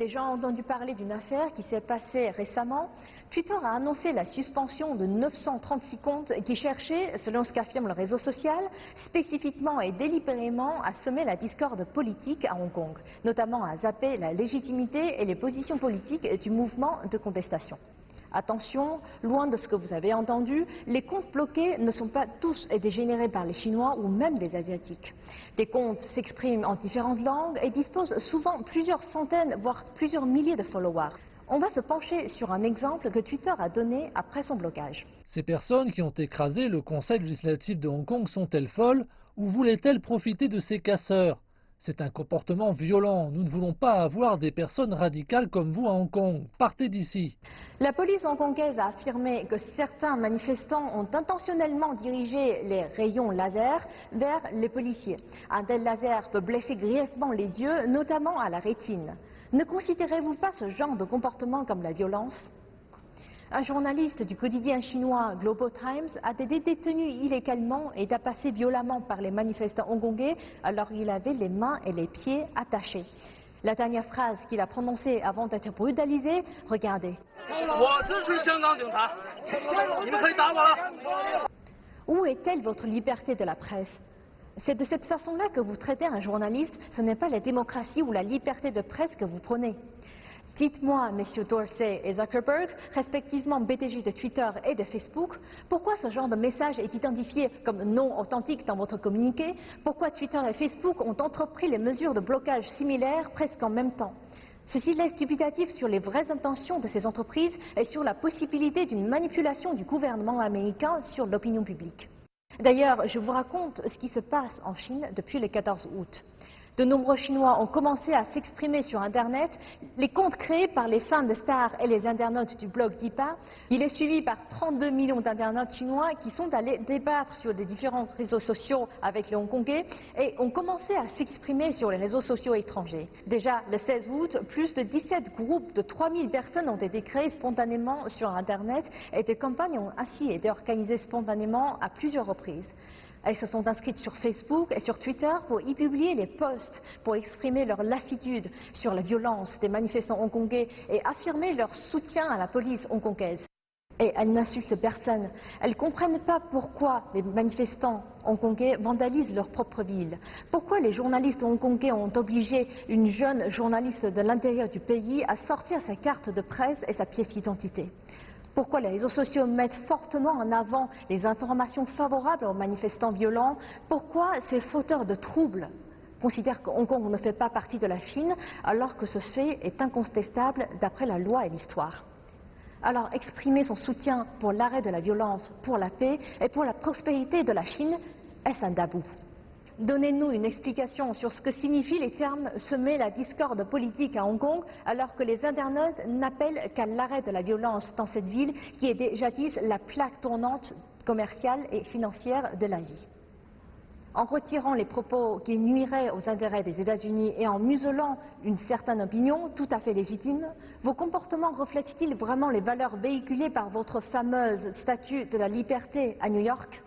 Les gens ont entendu parler d'une affaire qui s'est passée récemment. Twitter a annoncé la suspension de 936 comptes qui cherchaient, selon ce qu'affirme le réseau social, spécifiquement et délibérément à semer la discorde politique à Hong Kong, notamment à zapper la légitimité et les positions politiques du mouvement de contestation. Attention, loin de ce que vous avez entendu, les comptes bloqués ne sont pas tous dégénérés par les Chinois ou même les Asiatiques. Des comptes s'expriment en différentes langues et disposent souvent plusieurs centaines, voire plusieurs milliers de followers. On va se pencher sur un exemple que Twitter a donné après son blocage. Ces personnes qui ont écrasé le Conseil législatif de Hong Kong sont-elles folles ou voulaient-elles profiter de ces casseurs? C'est un comportement violent. Nous ne voulons pas avoir des personnes radicales comme vous à Hong Kong. Partez d'ici. La police hongkongaise a affirmé que certains manifestants ont intentionnellement dirigé les rayons laser vers les policiers. Un tel laser peut blesser grièvement les yeux, notamment à la rétine. Ne considérez-vous pas ce genre de comportement comme la violence? Un journaliste du quotidien chinois Global Times a été détenu illégalement et tabassé violemment par les manifestants hongkongais alors qu'il avait les mains et les pieds attachés. La dernière phrase qu'il a prononcée avant d'être brutalisé, regardez. Où est-elle votre liberté de la presse? C'est de cette façon-là que vous traitez un journaliste, ce n'est pas la démocratie ou la liberté de presse que vous prenez. Dites-moi, messieurs Dorsey et Zuckerberg, respectivement PDG de Twitter et de Facebook, pourquoi ce genre de message est identifié comme non authentique dans votre communiqué? Pourquoi Twitter et Facebook ont entrepris les mesures de blocage similaires presque en même temps? Ceci laisse dubitatif sur les vraies intentions de ces entreprises et sur la possibilité d'une manipulation du gouvernement américain sur l'opinion publique. D'ailleurs, je vous raconte ce qui se passe en Chine depuis le 14 août. De nombreux Chinois ont commencé à s'exprimer sur Internet. Les comptes créés par les fans de stars et les internautes du blog Dipa, il est suivi par 32 millions d'internautes chinois qui sont allés débattre sur les différents réseaux sociaux avec les Hongkongais et ont commencé à s'exprimer sur les réseaux sociaux étrangers. Déjà, le 16 août, plus de 17 groupes de 3000 personnes ont été créés spontanément sur Internet et des campagnes ont ainsi été organisées spontanément à plusieurs reprises. Elles se sont inscrites sur Facebook et sur Twitter pour y publier les posts, pour exprimer leur lassitude sur la violence des manifestants hongkongais et affirmer leur soutien à la police hongkongaise. Et elles n'insultent personne. Elles ne comprennent pas pourquoi les manifestants hongkongais vandalisent leur propre ville. Pourquoi les journalistes hongkongais ont obligé une jeune journaliste de l'intérieur du pays à sortir sa carte de presse et sa pièce d'identité. Pourquoi les réseaux sociaux mettent fortement en avant les informations favorables aux manifestants violents? Pourquoi ces fauteurs de troubles considèrent que Hong Kong ne fait pas partie de la Chine alors que ce fait est incontestable d'après la loi et l'histoire? Alors exprimer son soutien pour l'arrêt de la violence, pour la paix et pour la prospérité de la Chine, est-ce un tabou? Donnez-nous une explication sur ce que signifient les termes « semer la discorde politique à Hong Kong » alors que les internautes n'appellent qu'à l'arrêt de la violence dans cette ville qui est jadis la plaque tournante commerciale et financière de l'Asie. En retirant les propos qui nuiraient aux intérêts des États-Unis et en muselant une certaine opinion tout à fait légitime, vos comportements reflètent-ils vraiment les valeurs véhiculées par votre fameuse statue de la liberté à New York ?